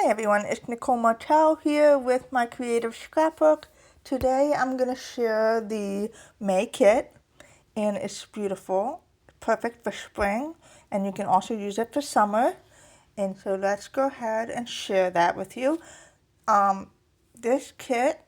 Hi everyone, it's Nicole Martel here with my Creative Scrapbook. Today I'm going to share the May kit, and it's beautiful, perfect for spring, and you can also use it for summer. And so let's go ahead and share that with you. This kit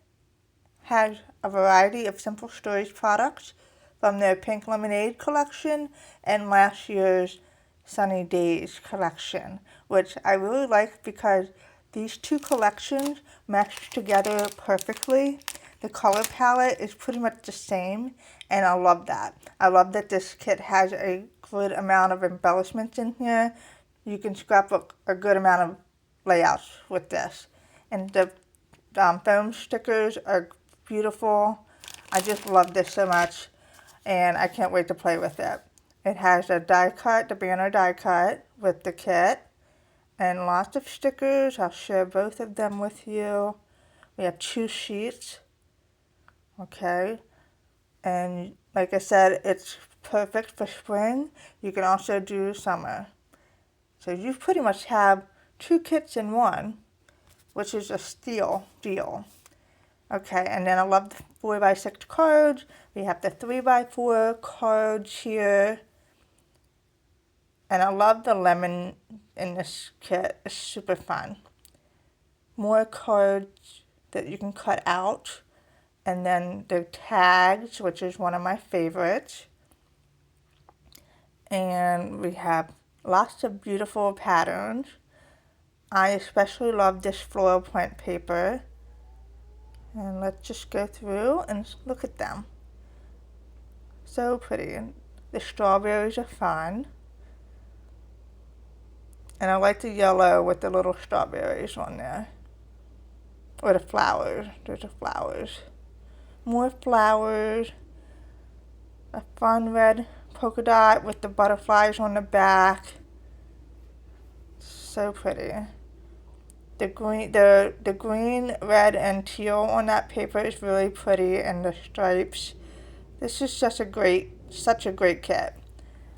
has a variety of Simple Stories products from their Pink Lemonade collection and last year's Sunny Days collection, which I really like because these two collections match together perfectly. The color palette is pretty much the same, and I love that. I love that this kit has a good amount of embellishments in here. You can scrapbook a good amount of layouts with this. And the foam stickers are beautiful. I just love this so much, and I can't wait to play with it. It has a die cut, the banner die cut with the kit, and lots of stickers. I'll share both of them with you. We have 2 sheets, okay, and like I said, it's perfect for spring. You can also do summer. So you pretty much have 2 kits in one, which is a steal deal. Okay, and then I love the 4x6 cards. We have the 3x4 cards here. And I love the lemon in this kit. It's super fun. More cards that you can cut out. And then the tags, which is one of my favorites. And we have lots of beautiful patterns. I especially love this floral print paper. And let's just go through and look at them. So pretty. The strawberries are fun. And I like the yellow with the little strawberries on there. Or the flowers. There's the flowers. More flowers. A fun red polka dot with the butterflies on the back. So pretty. The green, red, and teal on that paper is really pretty, and the stripes. This is such a great kit.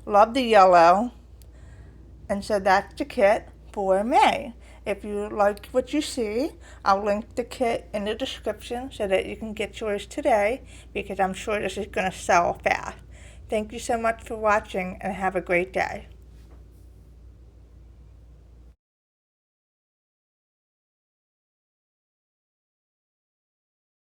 Love the yellow. And so that's the kit for May. If you like what you see, I'll link the kit in the description so that you can get yours today, because I'm sure this is going to sell fast. Thank you so much for watching, and have a great day.